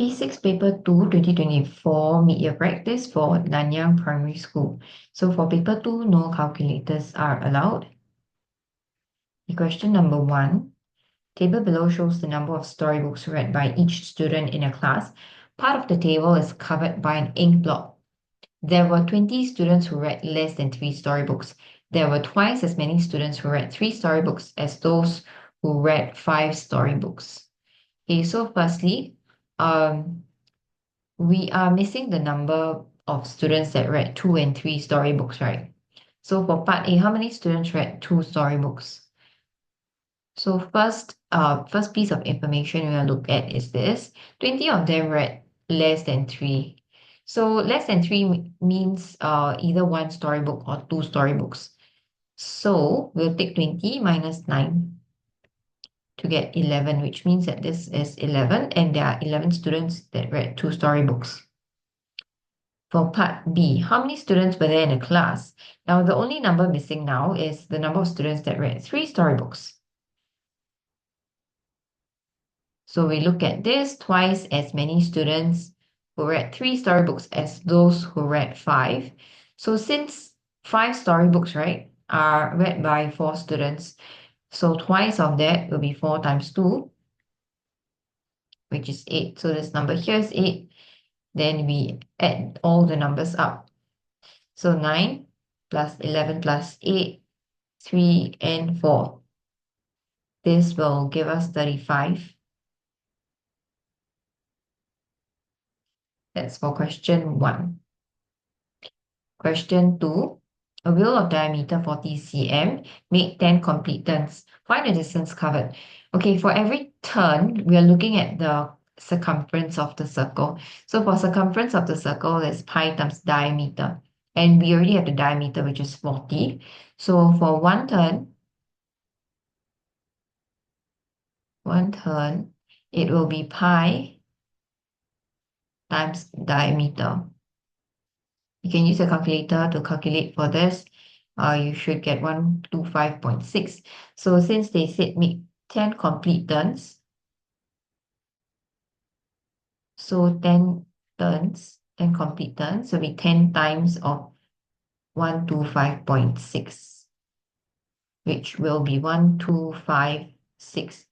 P6 Paper 2 2024 Mid-Year Practice for Nanyang Primary School. So for Paper 2, no calculators are allowed. Question number 1. Table below shows the number of storybooks read by each student in a class. Part of the table is covered by an ink blot. There were 20 students who read less than 3 storybooks. There were twice as many students who read 3 storybooks as those who read 5 storybooks. Okay, so firstly, we are missing the number of students that read 2 and 3 storybooks, right? So for part A, how many students read 2 storybooks? So first piece of information we're going to look at is this. 20 of them read less than 3. So less than 3 means either 1 storybook or 2 storybooks. So we'll take 20 minus 9 to get 11, which means that this is 11, and there are 11 students that read 2 storybooks. For part B, how many students were there in a class? Now, the only number missing now is the number of students that read 3 storybooks. So we look at this, twice as many students who read 3 storybooks as those who read 5. So since 5 storybooks, right, are read by 4 students, so twice of that will be 4 times 2, which is 8. So this number here is 8. Then we add all the numbers up. So 9 plus 11 plus 8, 3 and 4. This will give us 35. That's for question 1. Question 2. A wheel of diameter 40 cm, make 10 complete turns. Find the distance covered. Okay, for every turn, we are looking at the circumference of the circle. So for circumference of the circle, it's pi times diameter. And we already have the diameter, which is 40. So for one turn, it will be pi times diameter. You can use a calculator to calculate for this. You should get 125.6. So since they said make 10 complete turns, so 10 turns, 10 complete turns will be 10 times of 125.6, which will be 1256.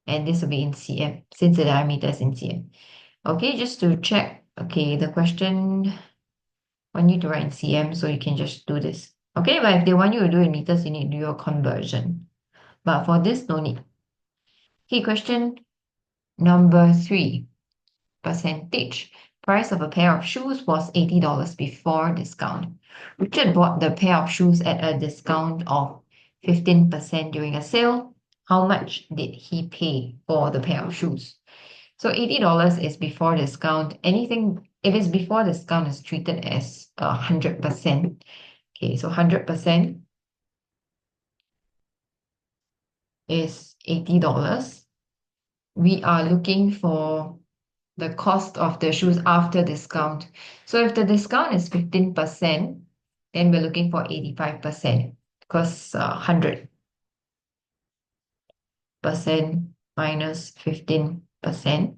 And this will be in cm, since the diameter is in cm. Okay, just to check, okay, the question want you to write in cm, so you can just do this. Okay, but if they want you to do in meters, you need to do your conversion. But for this, no need. Okay, question number 3. Percentage. Price of a pair of shoes was $80 before discount. Richard bought the pair of shoes at a discount of 15% during a sale. How much did he pay for the pair of shoes? So $80 is before discount. Anything, if it's before discount, is treated as 100%. Okay, so 100% is $80. We are looking for the cost of the shoes after discount. So if the discount is 15%, then we're looking for 85% because 100% minus 15%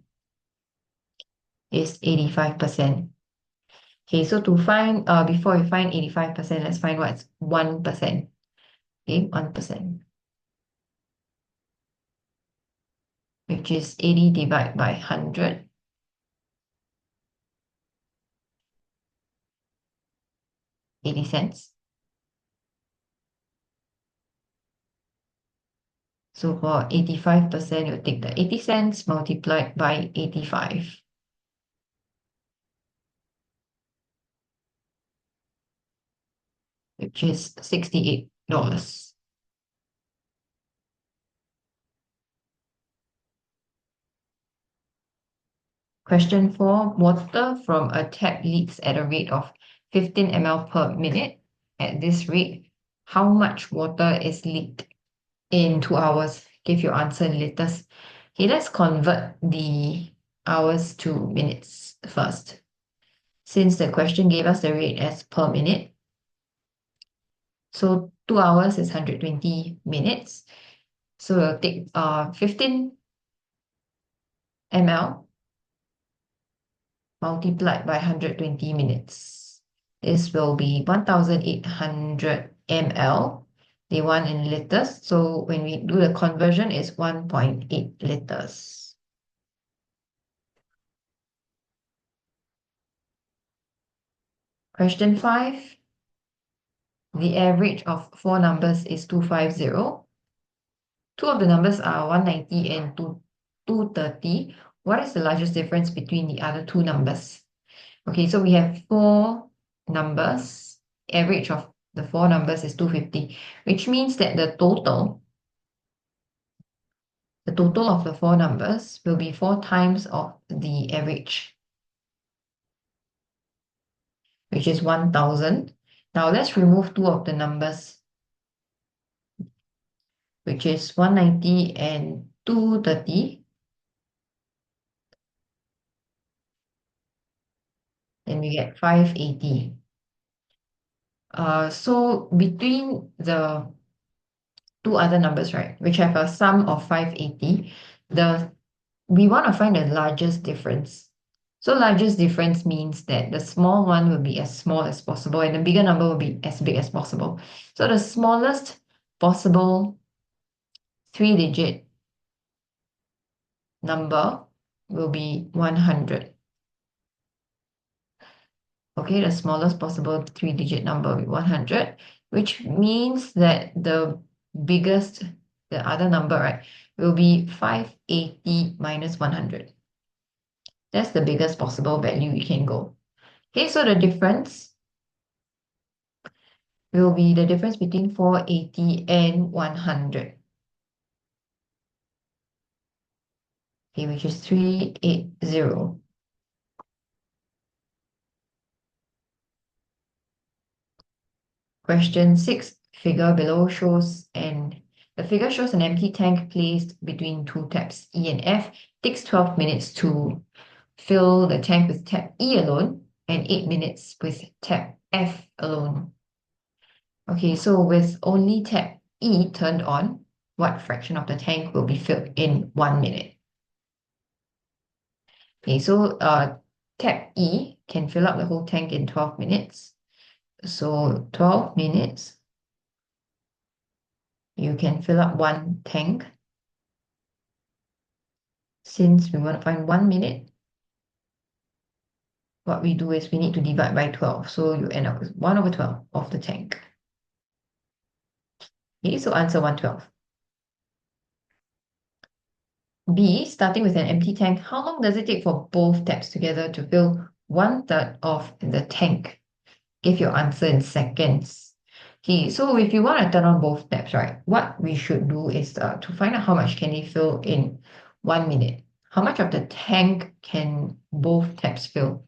is 85%. Okay, so to find, before we find 85%, let's find what's 1%. Okay, 1%, which is 80 divided by 100. 80 cents. So for 85%, you take the 80 cents multiplied by 85. Which is $68. Question 4. Water from a tap leaks at a rate of 15 ml per minute. At this rate, how much water is leaked in 2 hours? Give your answer in liters. Okay, let's convert the hours to minutes first. Since the question gave us the rate as per minute, so 2 hours is 120 minutes. So we'll take 15 ml multiplied by 120 minutes. This will be 1,800 ml. They want in liters. So when we do the conversion, it's 1.8 liters. Question 5. The average of four numbers is 250. Two of the numbers are 190 and 230. What is the largest difference between the other two numbers? Okay, so we have four numbers. Average of the four numbers is 250, which means that the total of the four numbers will be 4 times of the average, which is 1,000. Now let's remove two of the numbers, which is 190 and 230. Then we get 580. So between the two other numbers, right, which have a sum of 580, we want to find the largest difference. So largest difference means that the small one will be as small as possible and the bigger number will be as big as possible. So the smallest possible 3-digit number will be 100. Okay, the smallest possible 3-digit number will be 100, which means that the other number, right, will be 580 minus 100. That's the biggest possible value we can go. Okay, so the difference will be the difference between 480 and 100. Okay, which is 380. Question 6, figure below shows the figure shows an empty tank placed between two taps E and F. Takes 12 minutes to fill the tank with tap E alone and 8 minutes with tap F alone. Okay, so with only tap E turned on, what fraction of the tank will be filled in 1 minute? Okay, so tap E can fill up the whole tank in 12 minutes. So 12 minutes, you can fill up one tank. Since we want to find 1 minute, what we do is we need to divide by 12. So you end up with 1 over 12 of the tank. Okay, so answer 112. B, starting with an empty tank, how long does it take for both taps together to fill 1/3 of the tank? Give your answer in seconds. Okay, so if you want to turn on both taps, right, what we should do is to find out how much can they fill in 1 minute. How much of the tank can both taps fill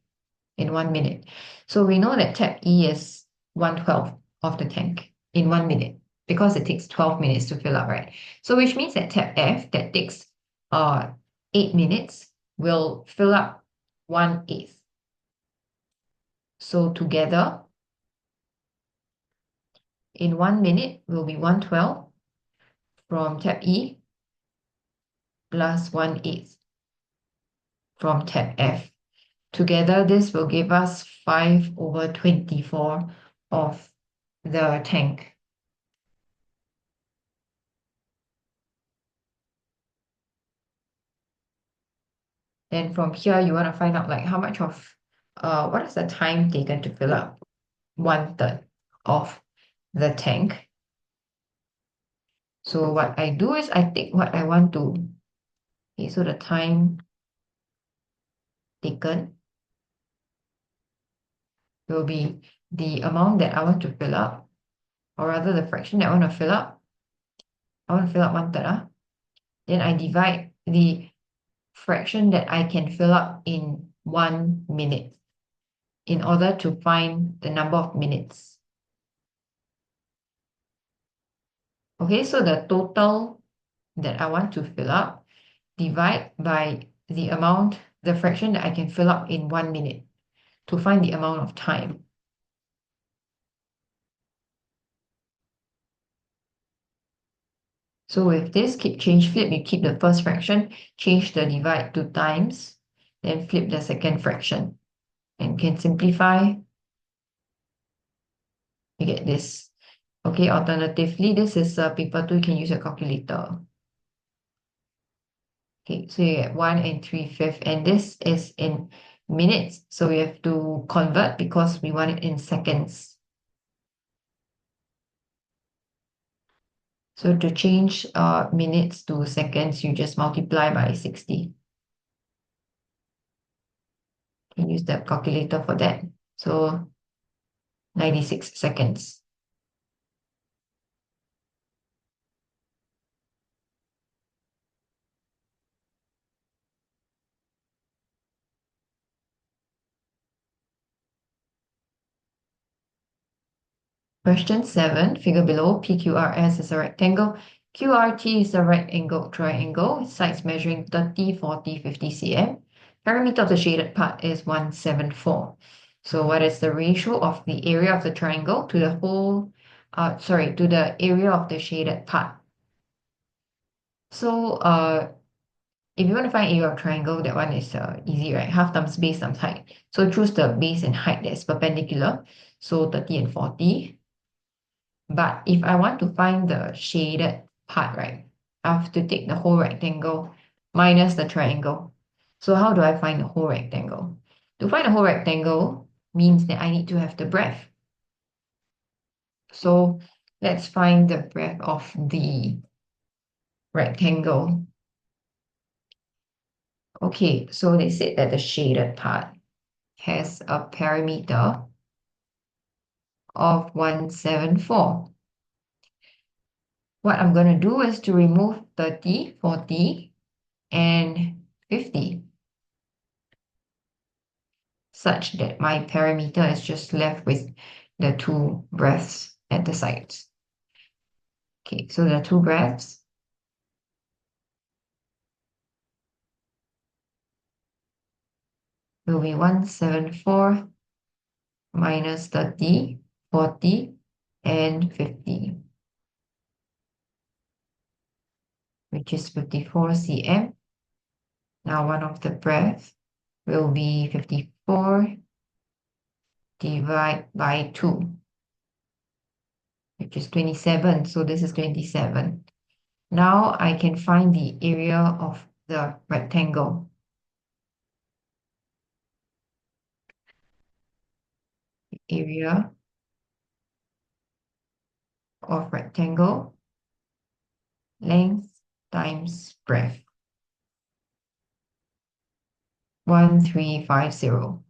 in 1 minute? So we know that tap E is 1/12 of the tank in 1 minute because it takes 12 minutes to fill up, right? So which means that tap F that takes 8 minutes will fill up 1/8. So together in 1 minute will be 112 from tap E plus 1/8 from tap F. Together, this will give us 5 over 24 of the tank. Then from here, you want to find out like how much of, what is the time taken to fill up 1/3 of the tank. So what I do is I take what I want to, okay, so the time taken will be the amount that I want to fill up, or rather the fraction that I want to fill up. I want to fill up 1/3. Then I divide the fraction that I can fill up in 1 minute in order to find the number of minutes. Okay, so the total that I want to fill up, divide by the fraction that I can fill up in 1 minute to find the amount of time. So with this, flip, you keep the first fraction, change the divide to times, then flip the second fraction. and can simplify, you get this. Okay, alternatively, this is paper 2, you can use your calculator. Okay, so you get 1 and 3/5, and this is in minutes, so we have to convert because we want it in seconds. So to change minutes to seconds, you just multiply by 60. You can use the calculator for that. So 96 seconds. Question 7, figure below, PQRS is a rectangle, QRT is a right angled triangle, sides measuring 30, 40, 50 cm. Perimeter of the shaded part is 174. So what is the ratio of the area of the triangle to the to the area of the shaded part? So if you want to find area of triangle, that one is easy, right? Half times base times height. So choose the base and height that's perpendicular. So 30 and 40. But if I want to find the shaded part, right, I have to take the whole rectangle minus the triangle. So how do I find the whole rectangle? To find the whole rectangle means that I need to have the breadth. So let's find the breadth of the rectangle. Okay, so they said that the shaded part has a perimeter of 174. What I'm going to do is to remove 30, 40, and 50, such that my perimeter is just left with the two breadths at the sides. Okay, so the two breadths will be 174 minus 30, 40, and 50, which is 54 cm. Now one of the breadths will be 54 divided by 2, which is 27. So this is 27. Now I can find the area of the rectangle. Area of rectangle, length times breadth. 1350.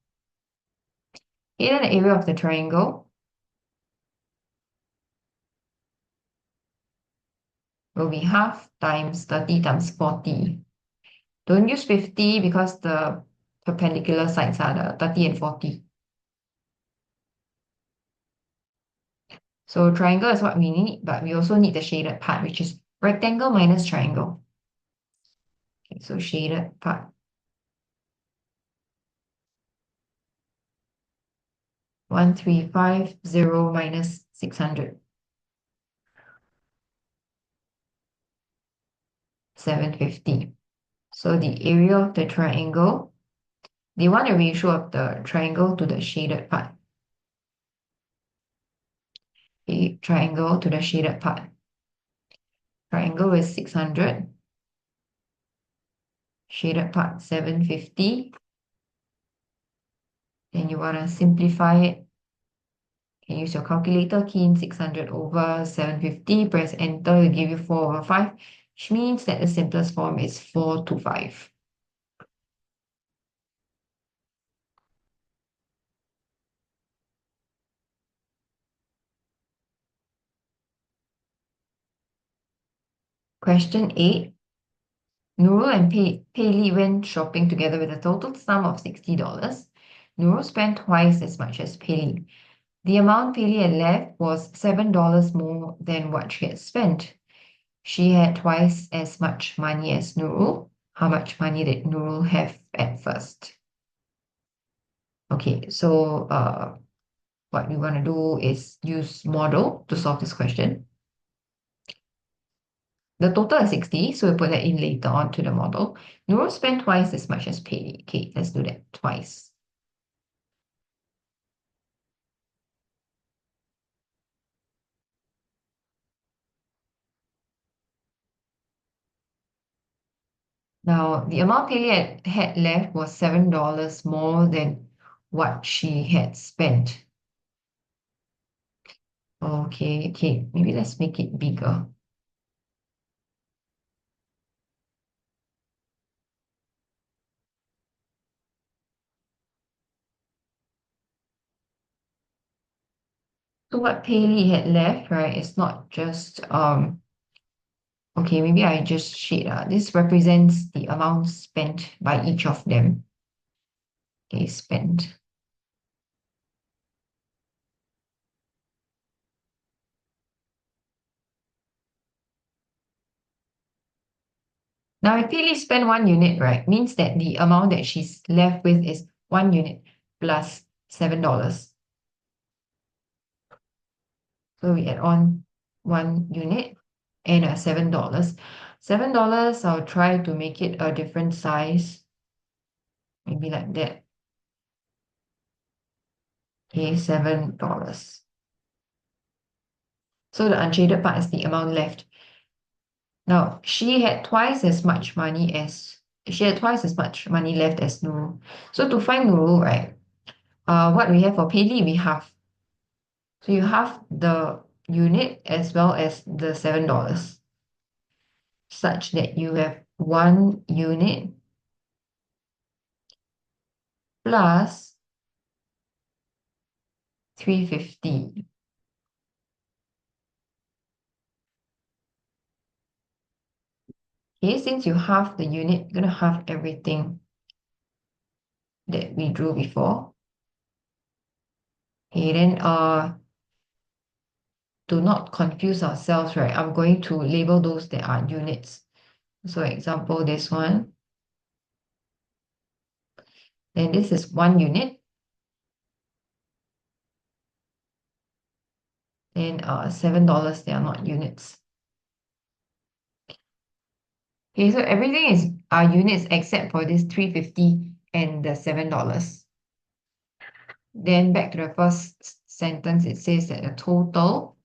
Here the area of the triangle will be half times 30 times 40. Don't use 50 because the perpendicular sides are the 30 and 40. So triangle is what we need, but we also need the shaded part, which is rectangle minus triangle. Okay, so shaded part. 1350 minus 600. 750. So the area of the triangle, they want a ratio of the triangle to the shaded part. Okay, triangle to the shaded part. Triangle is 600. Shaded part 750. Then you want to simplify it. You can use your calculator, key in 600 over 750, press enter, will give you 4 over 5, which means that the simplest form is 4 to 5. Question 8. Nurul and Pei went shopping together with a total sum of $60. Nurul spent twice as much as Pei. The amount Pei had left was $7 more than what she had spent. She had twice as much money as Nurul. How much money did Nurul have at first? Okay, so what we want to do is use model to solve this question. The total is 60, so we put that in later on to the model. Nurul spent twice as much as Pei. Okay, let's do that twice. Now, the amount Paley had left was $7 more than what she had spent. Okay, okay, maybe let's make it bigger. So what Paley had left, right, is not just okay, maybe I just shade. This represents the amount spent by each of them. Okay, spent. Now, if Paley spent 1 unit, right, means that the amount that she's left with is 1 unit plus $7. So we add on 1 unit and $7. $7, I'll try to make it a different size, maybe like that. Okay, $7. So the unshaded part is the amount left. Now, she had twice as much money left as Nurul. So to find Nurul, right, what we have for Paylee, we have. So you have the unit as well as the $7, such that you have 1 unit plus 350. Okay, since you halve the unit, you're gonna halve everything that we drew before. Okay, then to not confuse ourselves, right, I'm going to label those that are units. So example, this one. Then this is 1 unit. Then $7, they are not units. Okay, so everything is units except for this 350 and the $7. Then back to the first sentence, it says that the total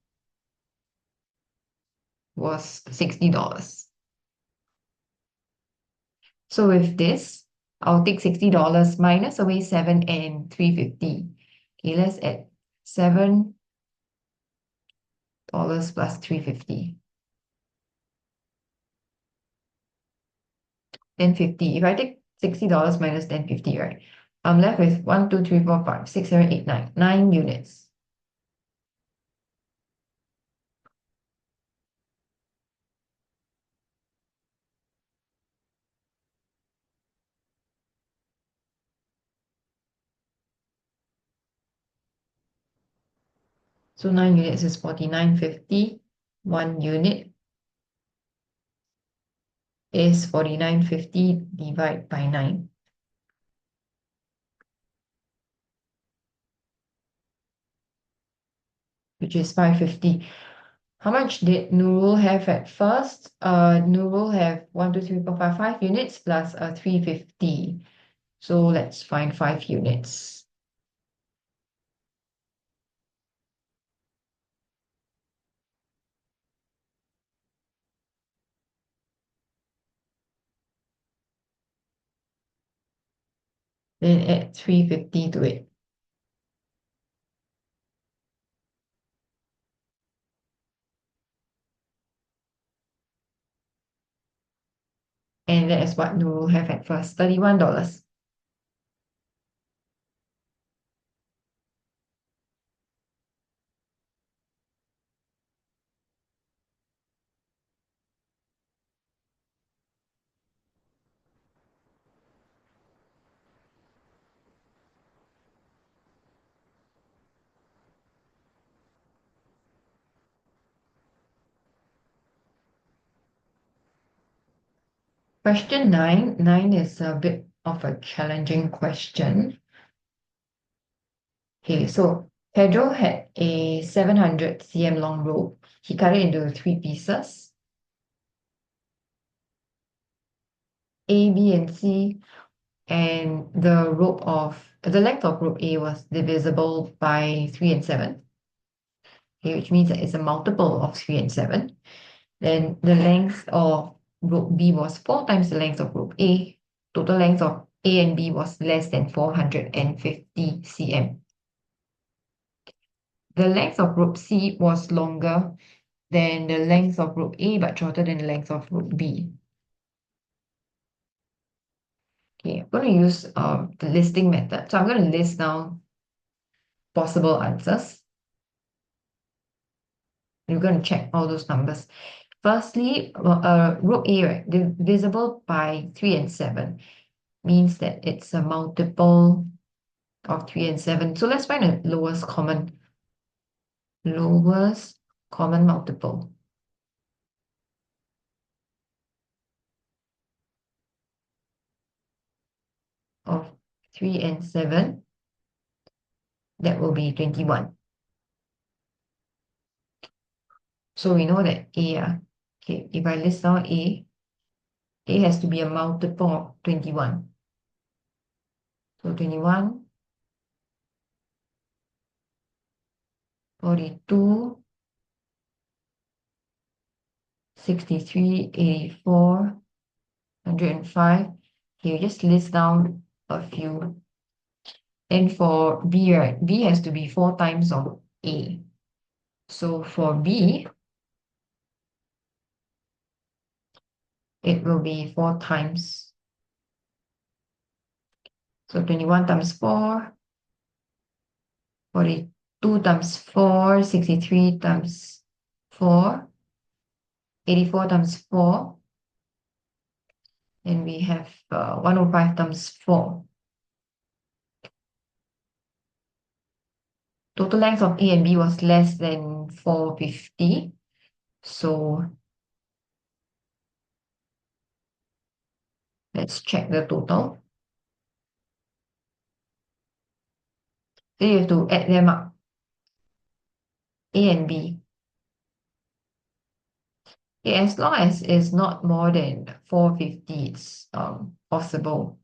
was $60. So with this, I'll take $60 minus away 7 and 350. Okay, let's add $7 plus 350. Then 50. If I take $60 minus 1050, right? I'm left with 1, 2, 3, 4, 5, 6, 7, 8, 9. 9 units. So 9 units is 49.50. 1 unit is 49.50 divided by 9, which is 550. How much did Nurul have at first? Nurul have 1, 2, 3, 4, 5, 5 units plus 350. So let's find 5 units. Then add 350 to it. And that is what Nurul have at first, $31. Question 9. 9 is a bit of a challenging question. Okay, so Pedro had a 700 cm long rope. He cut it into 3 pieces, A, B, and C, and the length of rope A was divisible by 3 and 7. Okay, which means that it's a multiple of 3 and 7. Then the length of rope B was 4 times the length of rope A. Total length of A and B was less than 450 cm. The length of rope C was longer than the length of rope A but shorter than the length of rope B. Okay, I'm going to use the listing method. So I'm going to list down possible answers. We're going to check all those numbers. Firstly, rope A, right, divisible by 3 and 7 means that it's a multiple of 3 and 7. So let's find the lowest common multiple. Of 3 and 7, that will be 21. So we know that A, okay, if I list down A has to be a multiple of 21. So 21, 42, 63, 84, 105. Okay, just list down a few. And for B, right, B has to be 4 times of A. So for B, it will be 4 times. So 21 times 4, 42 times 4, 63 times 4, 84 times 4, and we have 105 times 4. Total length of A and B was less than 450. So let's check the total. So you have to add them up, A and B. Okay, as long as it's not more than 450, it's possible.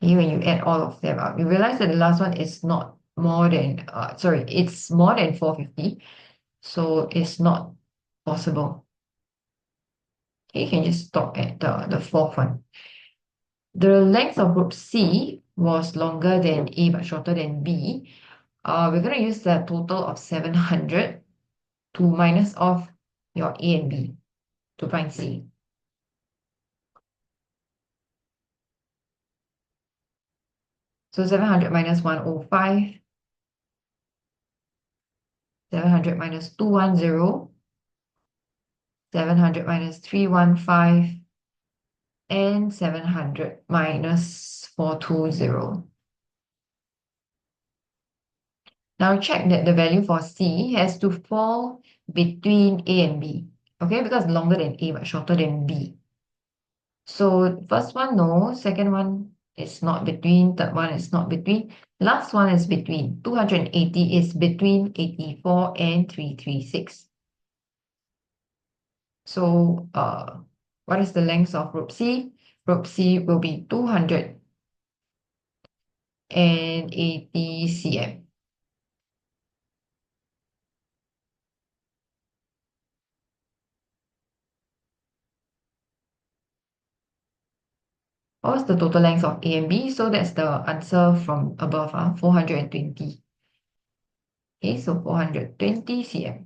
Okay, when you add all of them up, you realize that the last one is not more than, it's more than 450, so it's not possible. Okay, you can just stop at the fourth one. The length of rope C was longer than A but shorter than B. We're going to use the total of 700 to minus off your A and B to find C. So 700 minus 105, 700 minus 210, 700 minus 315, and 700 minus 420. Now check that the value for C has to fall between A and B. Okay, because longer than A but shorter than B. So first one, no. Second one is not between. Third one is not between. Last one is between. 280 is between 84 and 336. So what is the length of rope C? Rope C will be 280 cm. What was the total length of A and B? So that's the answer from above, 420. Okay, so 420 cm.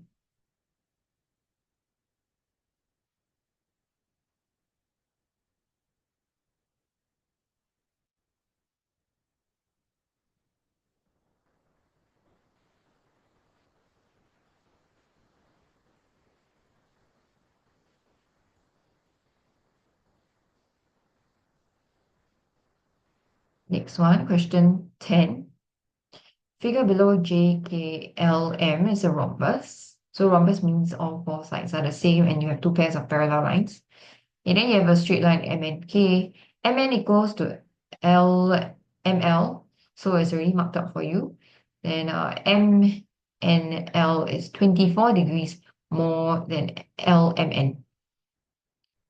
Next one, question 10. Figure below JKLM is a rhombus. So rhombus means all 4 sides are the same and you have 2 pairs of parallel lines. And then you have a straight line M and K. MN equals to LML. So it's already marked up for you. Then M and L is 24 degrees more than LMN.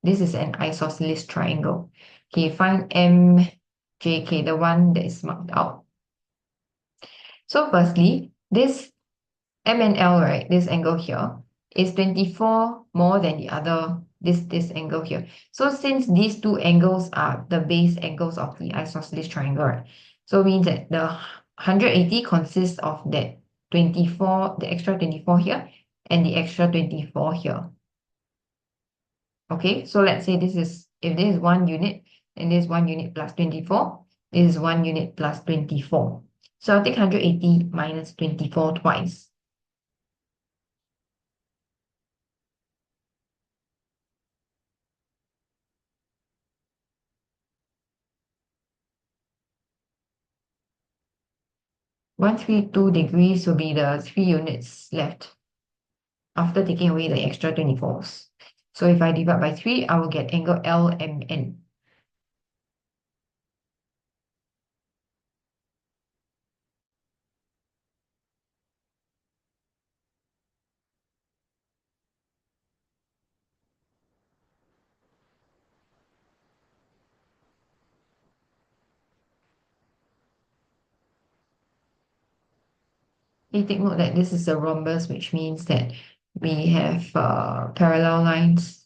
This is an isosceles triangle. Okay, find MJK, the one that is marked out. So firstly, this M and L, right, this angle here, is 24 more than the other this angle here. So since these two angles are the base angles of the isosceles triangle, right? So it means that the 180 consists of that 24, the extra 24 here, and the extra 24 here. Okay, so let's say this is, if this is 1 unit, and this is 1 unit plus 24, this is 1 unit plus 24. So I'll take 180 minus 24 twice. 132 degrees will be the 3 units left after taking away the extra 24s. So if I divide by 3, I will get angle LMN. Okay, take note that this is a rhombus, which means that we have parallel lines.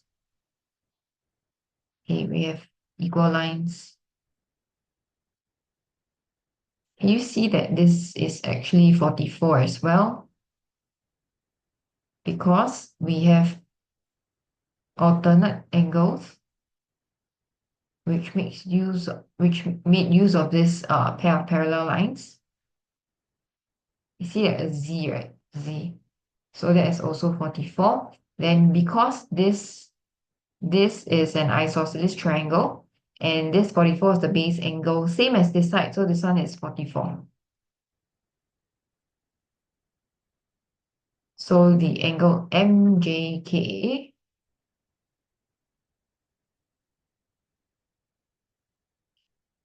Okay, we have equal lines. Can you see that this is actually 44 as well? Because we have alternate angles, which made use of this pair of parallel lines. You see that a Z, right? Z. So that is also 44. Then because this is an isosceles triangle, and this 44 is the base angle, same as this side, so this one is 44. So the angle MJK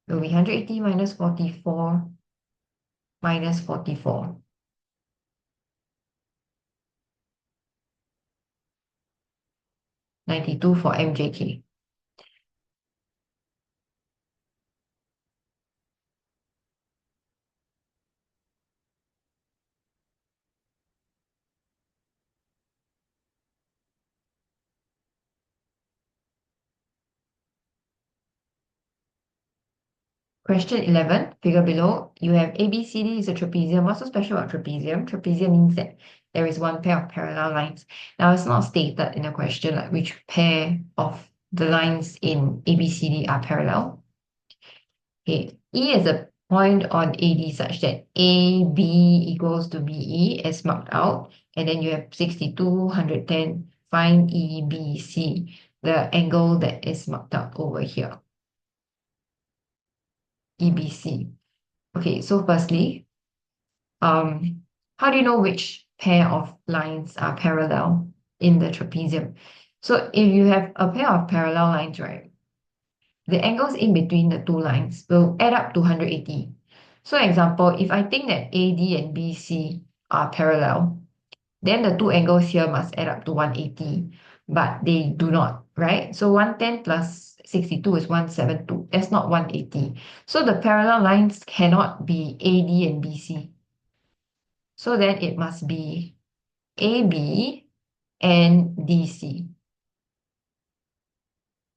will be 180 minus 44 minus 44. 92 for MJK. Question 11, figure below, you have ABCD is a trapezium. What's so special about trapezium? Trapezium means that there is one pair of parallel lines. Now, it's not stated in the question like which pair of the lines in ABCD are parallel. Okay, E is a point on AD such that AB equals to BE as marked out. And then you have 62, 110, find EBC, the angle that is marked out over here. EBC. Okay, so firstly, how do you know which pair of lines are parallel in the trapezium? So if you have a pair of parallel lines, right, the angles in between the two lines will add up to 180. So example, if I think that AD and BC are parallel, then the two angles here must add up to 180, but they do not, right? So 110 plus 62 is 172. That's not 180. So the parallel lines cannot be AD and BC. So then it must be AB and DC,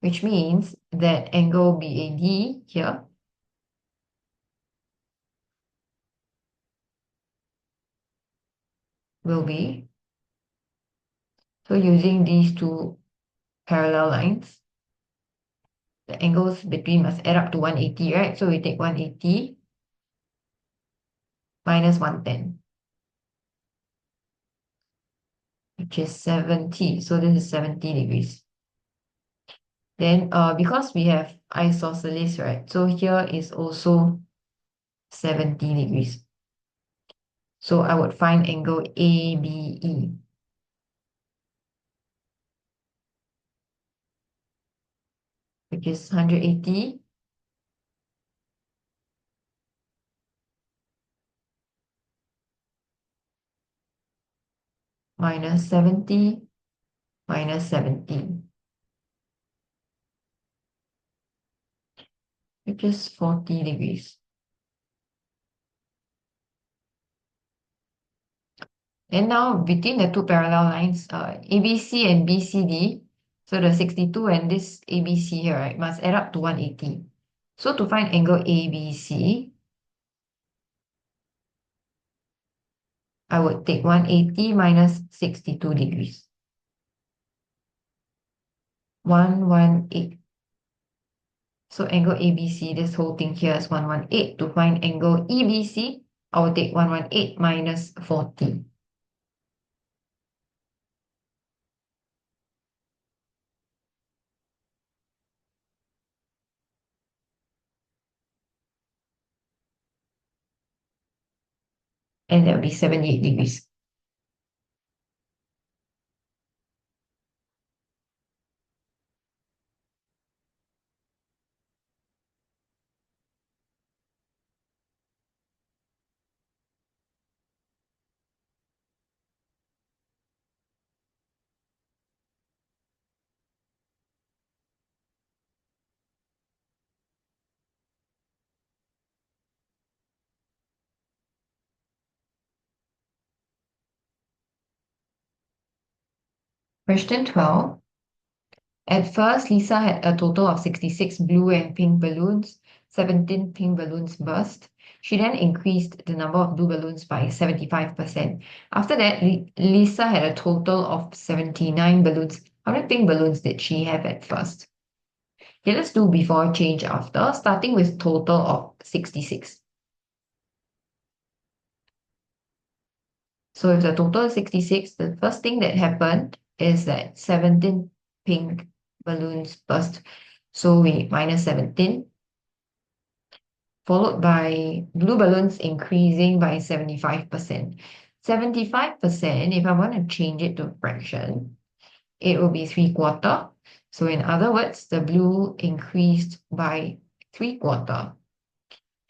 which means that angle BAD here will be, so using these two parallel lines, the angles between must add up to 180, right? So we take 180 minus 110, which is 70. So this is 70 degrees. Then because we have isosceles, right? So here is also 70 degrees. So I would find angle ABE, which is 180 minus 70 minus 17, which is 40 degrees. And now between the two parallel lines, ABC and BCD, So the 62 and this ABC here, right, must add up to 180. So to find angle ABC, I would take 180 minus 62 degrees. 118. So angle ABC, this whole thing here is 118. To find angle EBC, I will take 118 minus 40. And that will be 78 degrees. Question 12. At first, Lisa had a total of 66 blue and pink balloons. 17 pink balloons burst. She then increased the number of blue balloons by 75%. After that, Lisa had a total of 79 balloons. How many pink balloons did she have at first? Okay, let's do before, change after, starting with total of 66. So if the total is 66, the first thing that happened is that 17 pink balloons burst. So we minus 17, followed by blue balloons increasing by 75%. 75%, if I want to change it to a fraction, it will be 3/4. So in other words, the blue increased by 3/4.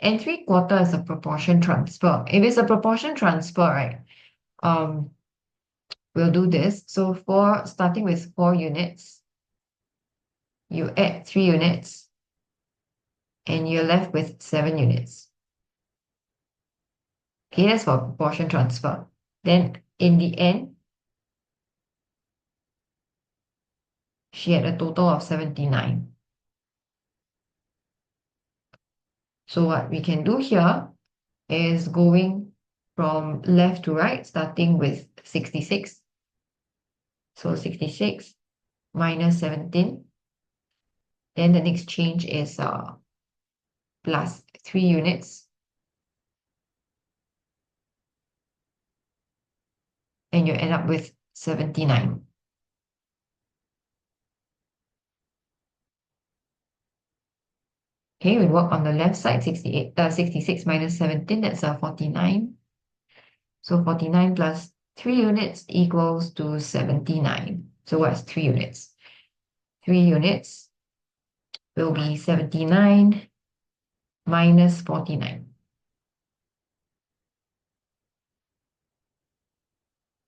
And 3/4 is a proportion transfer. If it's a proportion transfer, right, um, we'll do this. So for starting with 4 units, you add 3 units, and you're left with 7 units. Okay, that's for proportion transfer. Then in the end, she had a total of 79. So what we can do here is going from left to right, starting with 66. So 66 minus 17. Then the next change is plus 3 units. And you end up with 79. Okay, we work on the left side, 66 minus 17, that's 49. So 49 plus 3 units equals to 79. So what's 3 units? 3 units will be 79 minus 49,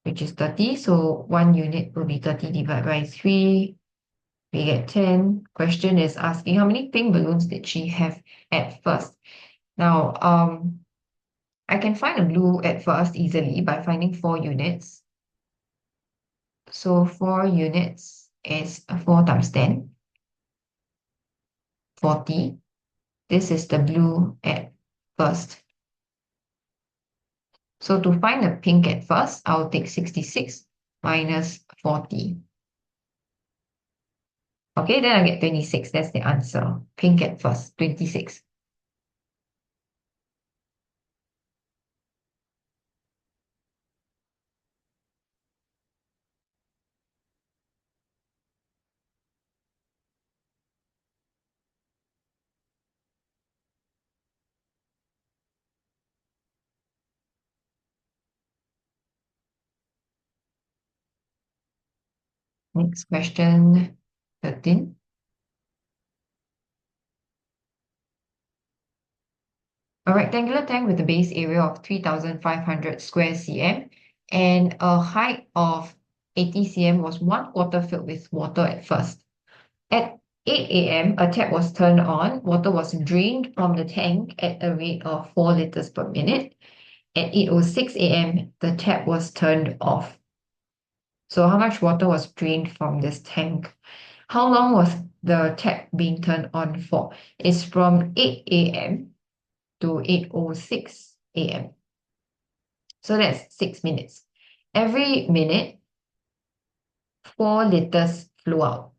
which is 30. So 1 unit will be 30 divided by 3. We get 10. Question is asking how many pink balloons did she have at first? Now, I can find a blue at first easily by finding 4 units. So 4 units is 4 times 10, 40. This is the blue at first. So to find the pink at first, I'll take 66 minus 40. Okay, then I get 26. That's the answer. Pink at first, 26. Next question, 13. A rectangular tank with a base area of 3,500 square cm and a height of 80 cm was 1/4 filled with water at first. At 8 a.m., a tap was turned on. Water was drained from the tank at a rate of 4 liters per minute. At 8:06 a.m., the tap was turned off. So how much water was drained from this tank? How long was the tap being turned on for? It's from 8 a.m. to 8:06 a.m. So that's 6 minutes. Every minute, 4 liters flow out.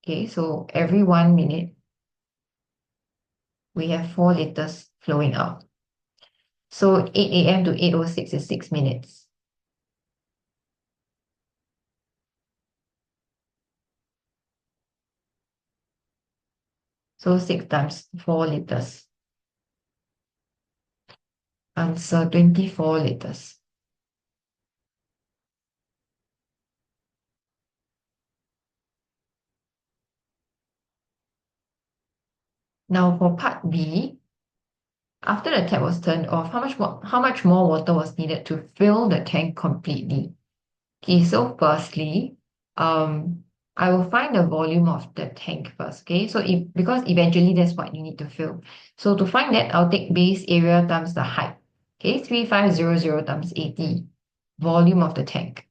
Okay, so every 1 minute, we have 4 liters flowing out. So 8 a.m. to 8:06 is 6 minutes. So 6 times 4 liters. Answer 24 liters. Now for part B, after the tap was turned off, how much more water was needed to fill the tank completely? Okay, so firstly, I will find the volume of the tank first. Okay, so because eventually that's what you need to fill. So to find that, I'll take base area times the height. Okay, 3500 times 80, volume of the tank.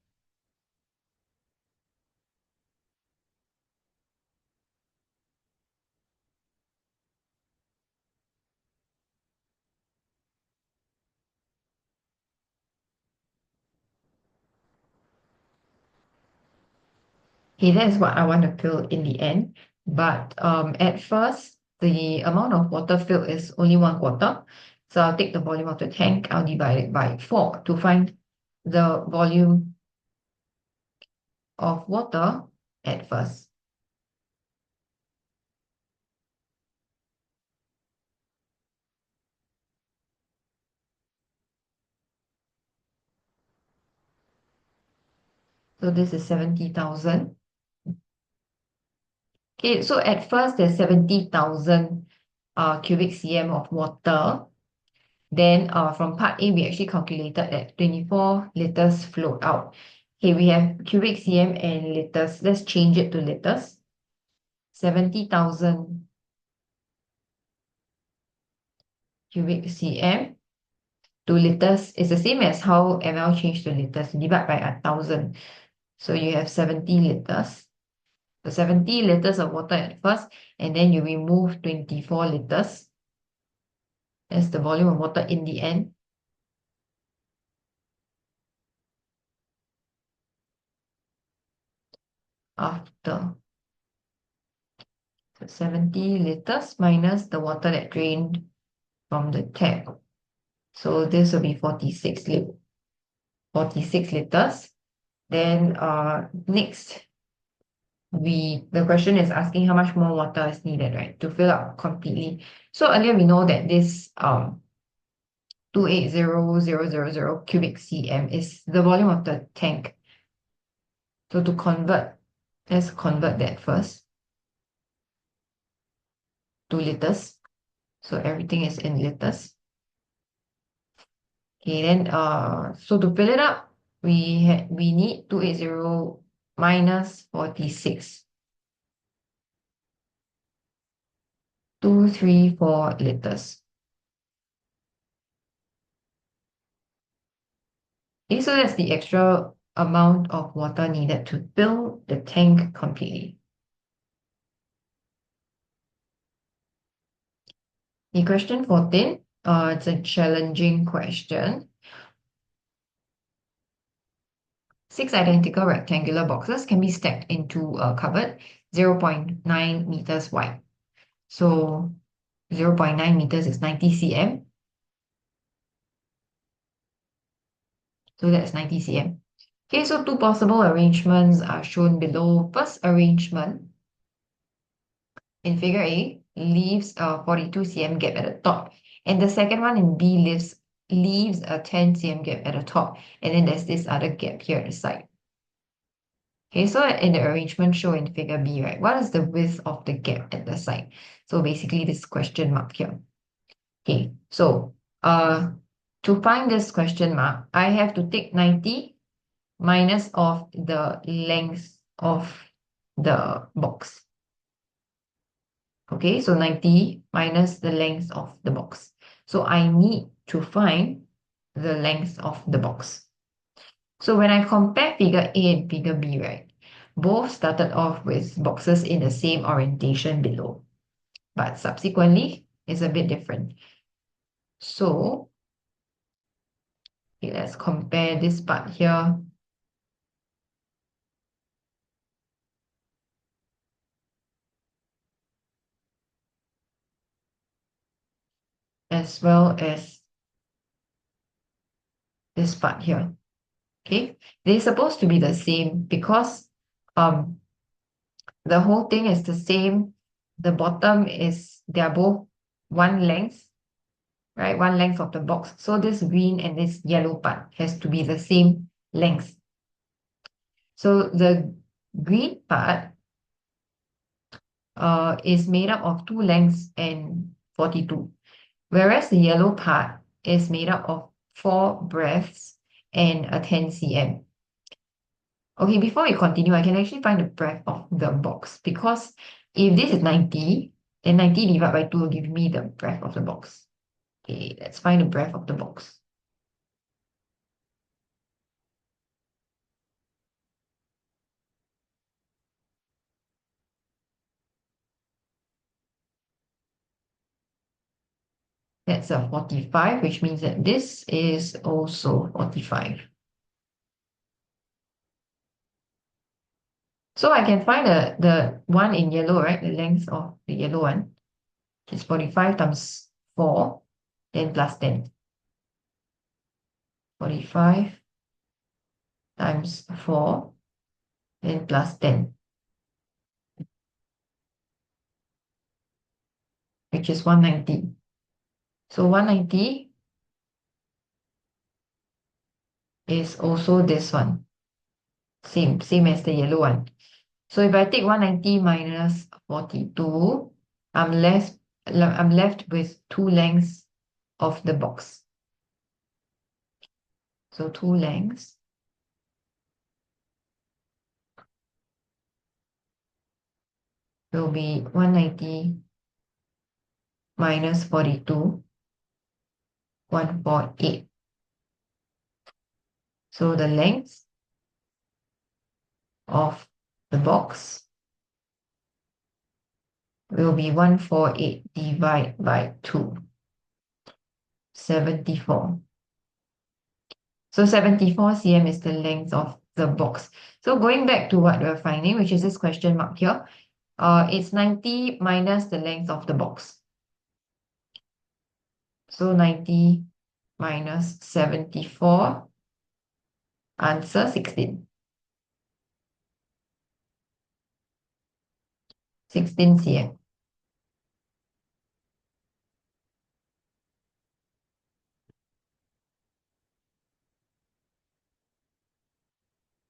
Okay, that's what I want to fill in the end. But at first, the amount of water filled is only 1/4. So I'll take the volume of the tank, I'll divide it by 4 to find the volume of water at first. So this is 70,000. Okay, so at first there's 70,000 cubic cm of water. Then from part A, we actually calculated that 24 liters flowed out. Okay, we have cubic cm and liters. Let's change it to liters. 70,000 cubic cm to liters is the same as how ml changed to liters. Divide by 1,000. So you have 70 liters. So 70 liters of water at first, and then you remove 24 liters. That's the volume of water in the end. After. So 70 liters minus the water that drained from the tap. So this will be 46 liters. Then next, the question is asking how much more water is needed, right, to fill up completely. So earlier we know that this 280,000 cubic cm is the volume of the tank. So to convert, let's convert that first to liters. So everything is in liters. Okay, then so to fill it up, we need 280 minus 46. 234 liters. Okay, so that's the extra amount of water needed to fill the tank completely. The question 14, it's a challenging question. 6 identical rectangular boxes can be stacked into a cupboard 0.9 meters wide. So 0.9 meters is 90 cm. So that's 90 cm. Okay, so two possible arrangements are shown below. First arrangement in figure A leaves a 42 cm gap at the top, and the second one in B leaves a 10 cm gap at the top, and then there's this other gap here at the side. Okay, so in the arrangement shown in figure B, right, what is the width of the gap at the side? So basically this question mark here. Okay, so to find this question mark, I have to take 90 minus of the length of the box. Okay, so 90 minus the length of the box. So I need to find the length of the box. So when I compare figure A and figure B, right, Both started off with boxes in the same orientation below, but subsequently it's a bit different. So okay, let's compare this part here as well as this part here. Okay, they're supposed to be the same because um the whole thing is the same. The bottom is, they're both one length, right? One length of the box. So this green and this yellow part has to be the same length. So the green part is made up of 2 lengths and 42, whereas the yellow part is made up of 4 breadths and a 10 cm. Okay, before we continue, I can actually find the breadth of the box, because if this is 90, then 90 divided by 2 will give me the breadth of the box. Okay, let's find the breadth of the box. That's a 45, which means that this is also 45. So I can find the one in yellow, right? The length of the yellow one is 45 times 4, then plus 10. 45 times 4, then plus 10, which is 190. So 190 is also this one. Same as the yellow one. So if I take 190 minus 42, I'm left with 2 lengths of the box. So 2 lengths will be 190 minus 42, 148. So the length of the box will be 148 divided by 2, 74. So 74 cm is the length of the box. So going back to what we're finding, which is this question mark here, it's 90 minus the length of the box. So 90 minus 74, answer 16. 16 cm.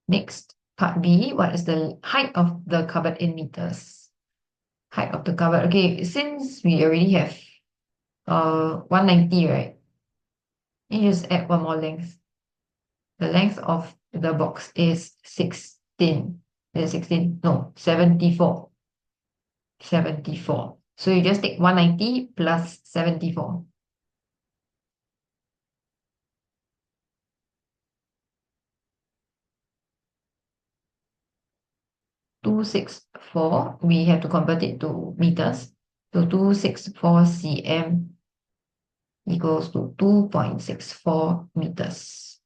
Next, part B, what is the height of the cupboard in meters? Height of the cupboard. Okay, since we already have 190, right? You just add one more length. The length of the box is 16. 16, no, 74. 74. So you just take 190 plus 74. 264, we have to convert it to meters. So 264 cm equals to 2.64 meters.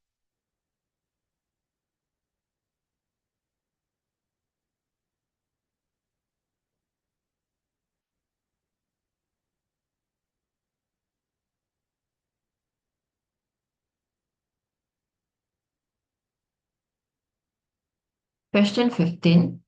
Question 15.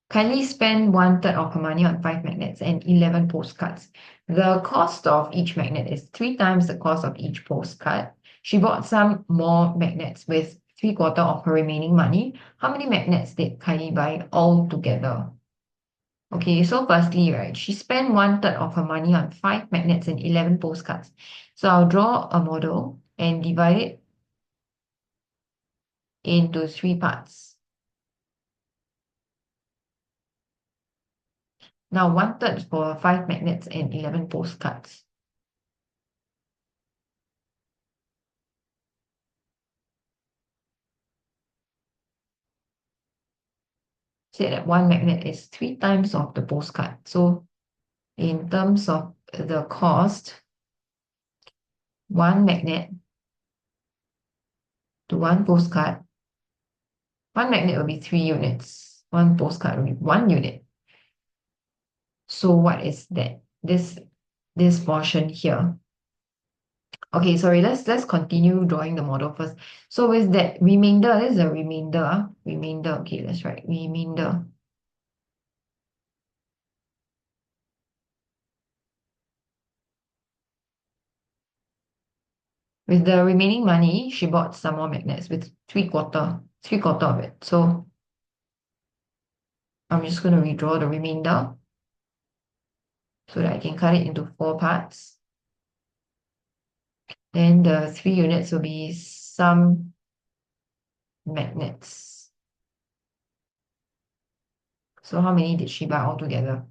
Kindly spend 1/3 of her money on 5 magnets and 11 postcards. The cost of each magnet is 3 times the cost of each postcard. She bought some more magnets with 3/4 of her remaining money. How many magnets did Kylie buy all together? Okay, so firstly, right, she spent 1/3 of her money on 5 magnets and 11 postcards. So I'll draw a model and divide it into 3 parts. Now 1/3 for 5 magnets and 11 postcards. said that one magnet is 3 times of the postcard. So in terms of the cost, one magnet to one postcard, one magnet will be 3 units. One postcard will be 1 unit. So what is that? This portion here. Okay, sorry, let's continue drawing the model first. So with that remainder, this is a remainder. Remainder, okay, let's write remainder. With the remaining money, she bought some more magnets with three quarter of it. So I'm just going to redraw the remainder so that I can cut it into 4 parts. Then the 3 units will be some magnets. So how many did she buy altogether?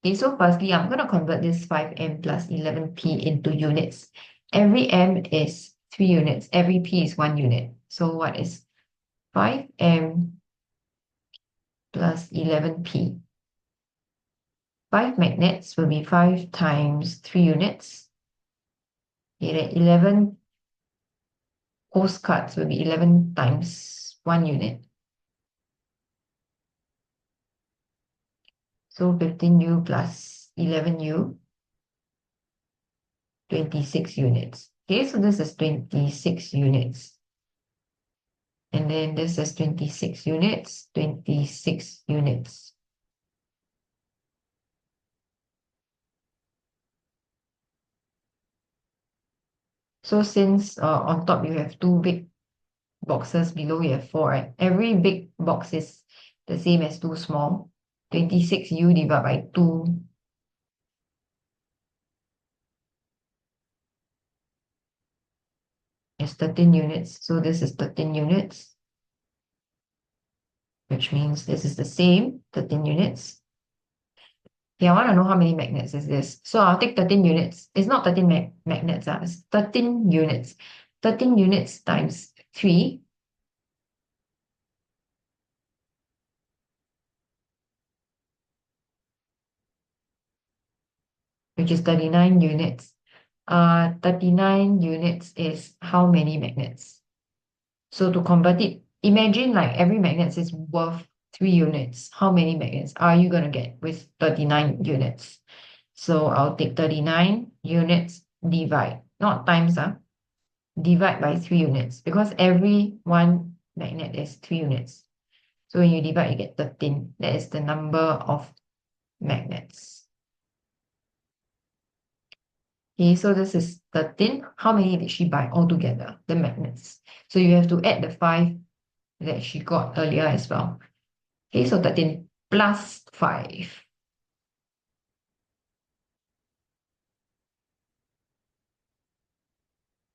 Okay, so firstly, I'm going to convert this 5m plus 11p into units. Every m is 3 units. Every p is 1 unit. So what is 5m plus 11p? 5 magnets will be 5 times 3 units. Okay, then 11 postcards will be 11 times 1 unit. So 15u plus 11u, 26 units. Okay, so this is 26 units. And then this is 26 units, 26 units. So since on top you have 2 big boxes, below you have 4, right? Every big box is the same as 2 small. 26u divided by 2 is 13 units. So this is 13 units, which means this is the same, 13 units. Yeah, I want to know how many magnets is this. So I'll take 13 units. It's not 13 magnets, it's 13 units. 13 units times 3, which is 39 units. 39 units is how many magnets? So to convert it, imagine like every magnet is worth 3 units. How many magnets are you going to get with 39 units? So I'll take 39 units, divide, not times, divide by 3 units because every one magnet is 3 units. So when you divide, you get 13. That is the number of magnets. Okay, so this is 13. How many did she buy altogether? The magnets. So you have to add the 5 that she got earlier as well. Okay, so 13 plus 5.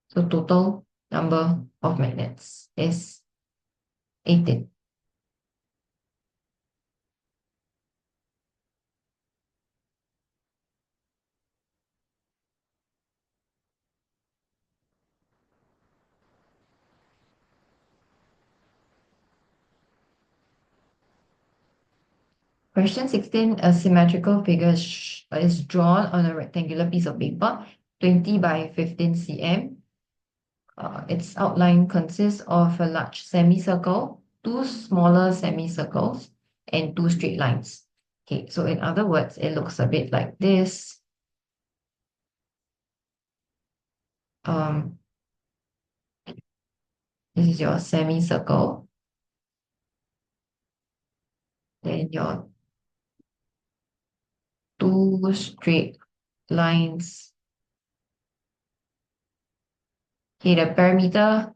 So total number of magnets is 18. Question 16, a symmetrical figure is drawn on a rectangular piece of paper, 20 by 15 cm. Its outline consists of a large semicircle, 2 smaller semicircles, and 2 straight lines. Okay, so in other words, it looks a bit like this. Um, this is your semicircle. Then your 2 straight lines. Okay, the perimeter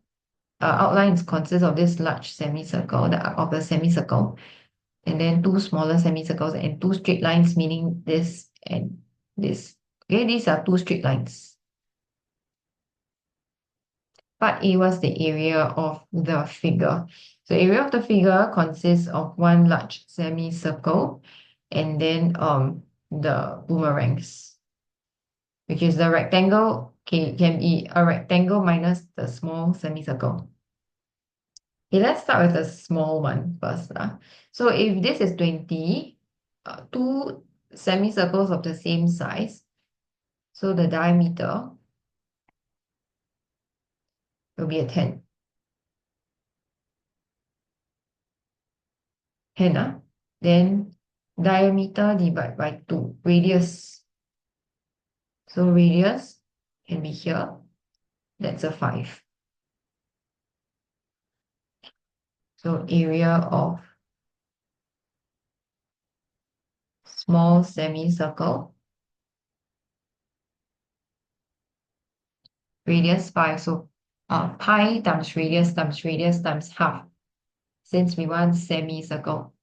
outlines consists of this large semicircle, the arc of the semicircle, and then 2 smaller semicircles and 2 straight lines, meaning this and this. Okay, these are 2 straight lines. Part A was the area of the figure. So area of the figure consists of one large semicircle and then the boomerangs, which is the rectangle, okay, can be a rectangle minus the small semicircle. Okay, let's start with a small one first. So if this is 20, two semicircles of the same size, so the diameter will be a 10. 10, then diameter divided by 2, radius. So radius can be here, that's a 5. So area of small semicircle, radius 5. So pi times radius times half, since we want semicircle.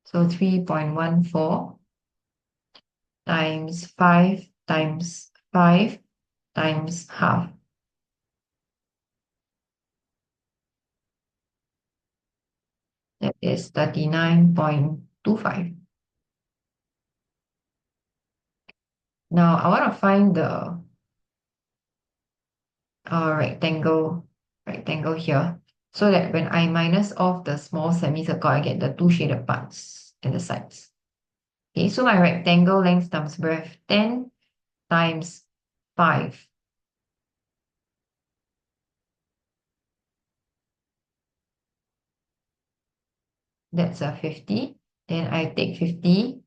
So 3.14 times 5 times 5 times half. That is 39.25. Now I want to find the rectangle here, so that when I minus off the small semicircle, I get the two shaded parts at the sides. Okay, so my rectangle length times breadth, 10 times 5. That's a 50. Then I take 50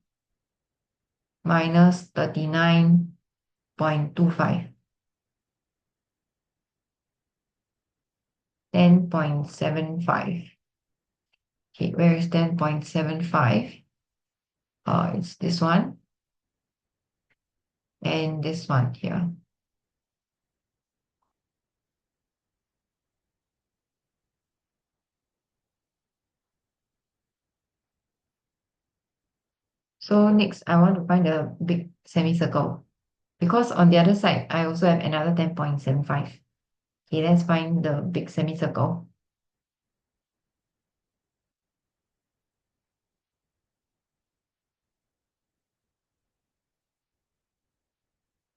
minus 39.25. 10.75. Okay, where is 10.75? It's this one and this one here. So next, I want to find the big semicircle, because on the other side, I also have another 10.75. Okay, let's find the big semicircle.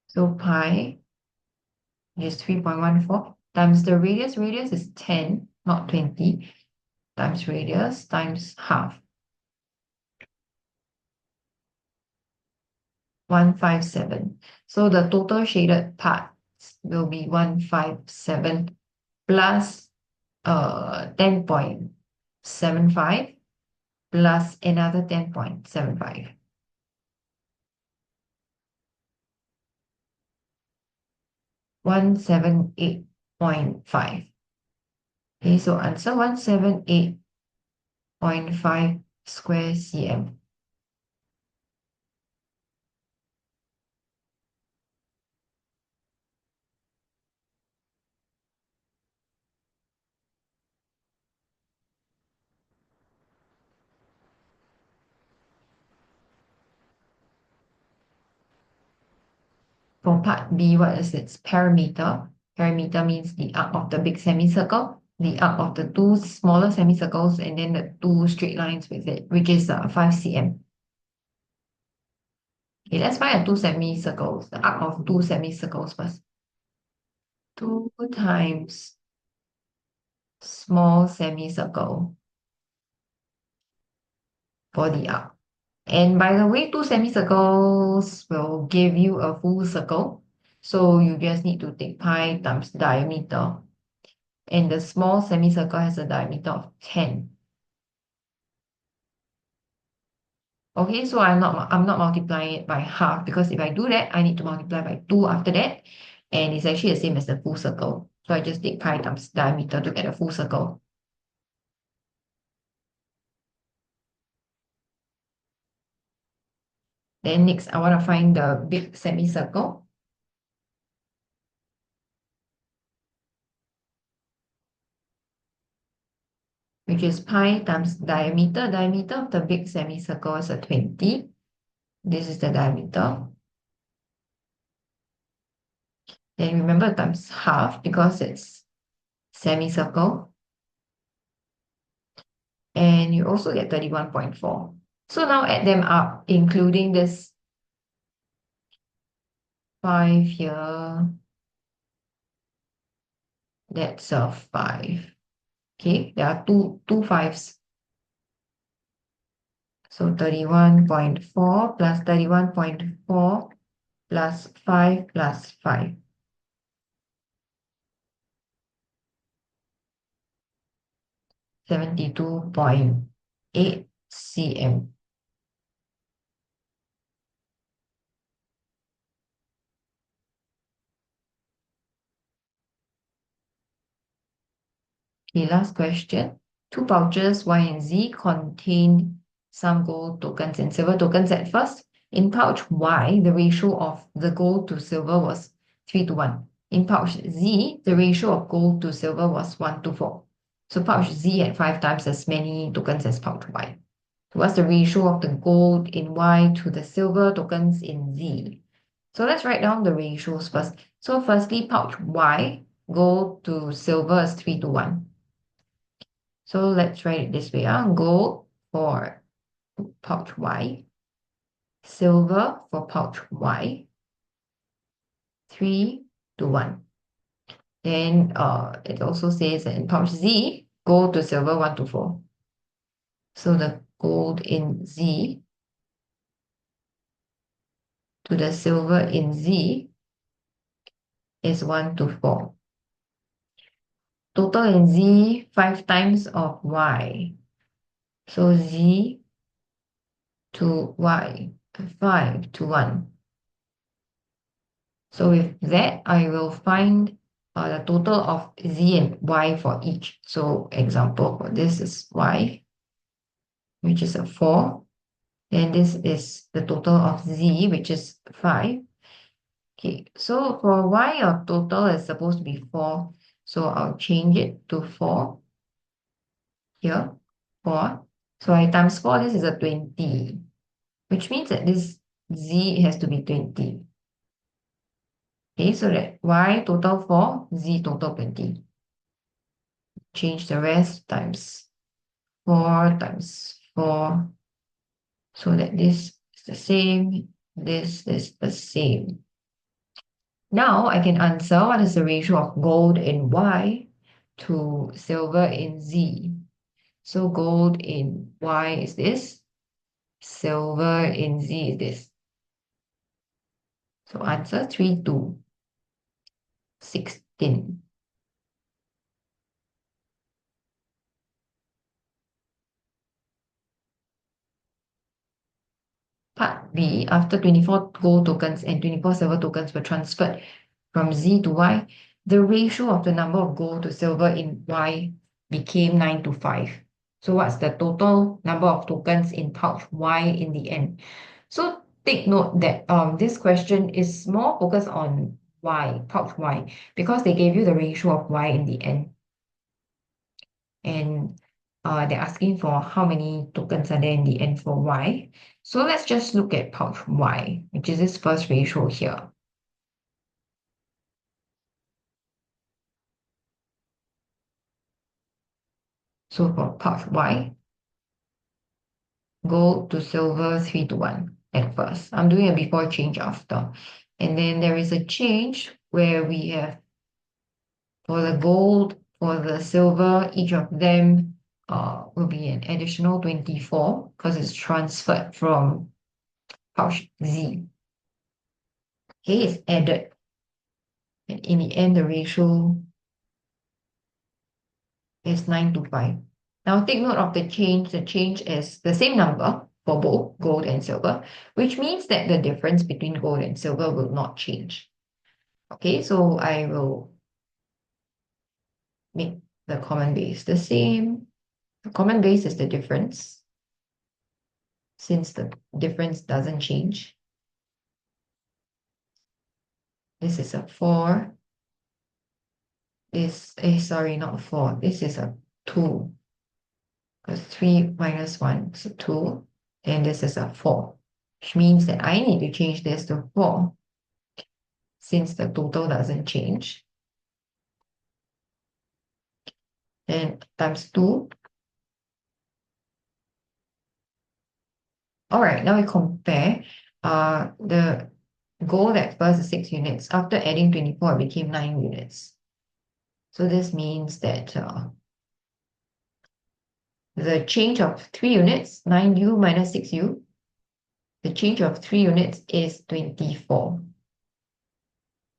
So pi is 3.14 times the radius. Radius is 10, not 20, times radius times half. 157. So the total shaded parts will be 157 plus 10.75 plus another 10.75. 178.5. Okay, so answer 178.5 square cm. For part B, what is its perimeter? Perimeter means the arc of the big semicircle, the arc of the two smaller semicircles, and then the two straight lines with it, which is 5 cm. Okay, let's find the two semicircles, the arc of two semicircles first. 2 times small semicircle for the arc. And by the way, two semicircles will give you a full circle. So you just need to take pi times diameter. And the small semicircle has a diameter of 10. Okay, so I'm not multiplying it by half, because if I do that, I need to multiply by 2 after that. And it's actually the same as the full circle. So I just take pi times diameter to get a full circle. Then next, I want to find the big semicircle, which is pi times diameter. Diameter of the big semicircle is a 20. This is the diameter. Then remember times half, because it's semicircle. And you also get 31.4. So now add them up, including this 5 here. That's a 5. Okay, there are two fives. So 31.4 plus 31.4 plus 5 plus 5. 72.8 cm. Okay, last question. Two pouches Y and Z contain some gold tokens and silver tokens at first. In pouch Y, the ratio of the gold to silver was 3 to 1. In pouch Z, the ratio of gold to silver was 1 to 4. So pouch Z had 5 times as many tokens as pouch Y. So what's the ratio of the gold in Y to the silver tokens in Z? So let's write down the ratios first. So firstly, pouch Y, gold to silver is 3 to 1. So let's write it this way. Gold for pouch Y, silver for pouch Y, 3 to 1. Then it also says that in pouch Z, gold to silver 1 to 4. So the gold in Z to the silver in Z is 1 to 4. Total in Z, 5 times of Y. So Z to Y, 5 to 1. So with that, I will find the total of Z and Y for each. So example for this is Y, which is a 4. Then this is the total of Z, which is 5. Okay, so for Y, our total is supposed to be 4. So I'll change it to 4 here, 4. So I times 4, this is a 20, which means that this Z has to be 20. Okay, so that Y total 4, Z total 20. Change the rest times 4 times 4 so that this is the same, this is the same. Now I can answer what is the ratio of gold in Y to silver in Z. So gold in Y is this, silver in Z is this. So answer 3 to 16. Part B, after 24 gold tokens and 24 silver tokens were transferred from Z to Y, the ratio of the number of gold to silver in Y became 9 to 5. So what's the total number of tokens in pouch Y in the end? So take note that this question is more focused on Y, pouch Y, because they gave you the ratio of Y in the end. And they're asking for how many tokens are there in the end for Y. So let's just look at pouch Y, which is this first ratio here. So for pouch Y, gold to silver 3 to 1 at first. I'm doing a before change after. And then there is a change where we have for the gold, for the silver, each of them will be an additional 24 because it's transferred from pouch Z. Okay, it's added. And in the end, the ratio is 9 to 5. Now take note of the change. The change is the same number for both gold and silver, which means that the difference between gold and silver will not change. Okay, so I will make the common base the same. The common base is the difference, since the difference doesn't change. This is a 4. Sorry, not 4. This is a 2. Because 3 minus 1 is a 2. And this is a 4. Which means that I need to change this to 4 since the total doesn't change. Then times 2. All right, now we compare. The gold at first is 6 units. After adding 24, it became 9 units. So this means that the change of 3 units, 9U minus 6U, the change of 3 units is 24.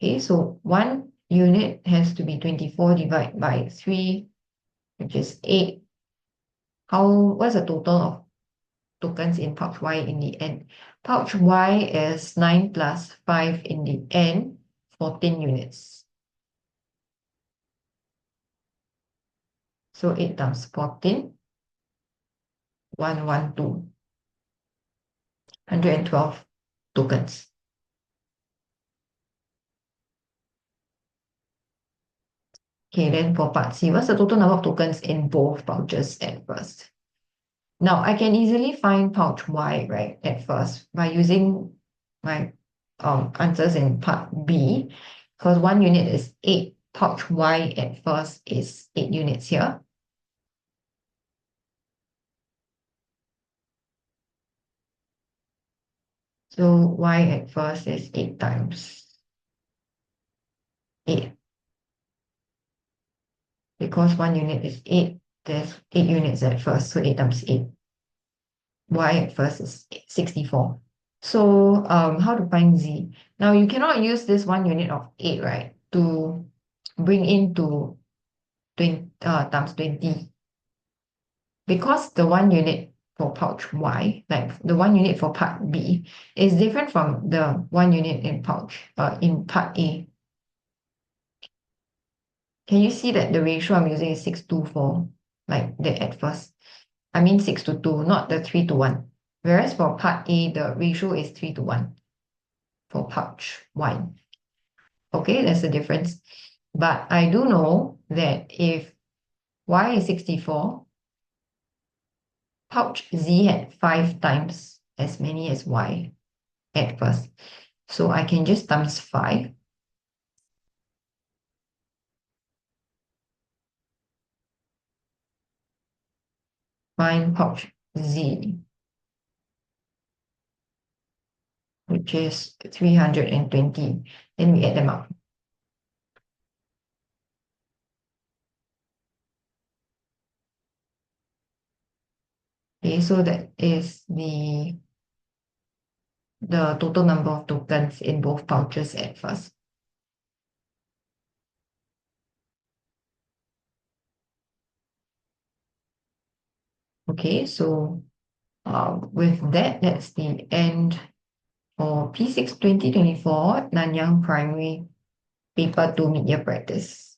Okay, so 1 unit has to be 24 divided by 3, which is 8. What's the total of tokens in pouch Y in the end? Pouch Y is 9 plus 5 in the end, 14 units. So 8 times 14, 112, 112 tokens. Okay, then for part C, what's the total number of tokens in both pouches at first? Now, I can easily find pouch Y, right, at first by using my answers in part B, because 1 unit is 8. Pouch Y at first is 8 units here. So Y at first is 8 times 8. Because 1 unit is 8, there's 8 units at first, so 8 times 8. Y at first is 64. So how to find Z? Now you cannot use this 1 unit of 8, right, to bring into 20 times 20, because the 1 unit for pouch Y, like the 1 unit for part B, is different from the 1 unit in part A. Can you see that the ratio I'm using is 6:4, like that at first? I mean 6:2, not the 3:1. Whereas for part A, the ratio is 3:1 for pouch Y. Okay, that's the difference. But I do know that if Y is 64, pouch Z had 5 times as many as Y at first. So I can just times 5. Find pouch Z, which is 320. Then we add them up. Okay, so that is the total number of tokens in both pouches at first. Okay, so with that, that's the end for P6 2024 Nanyang Primary Paper 2 Media Practice.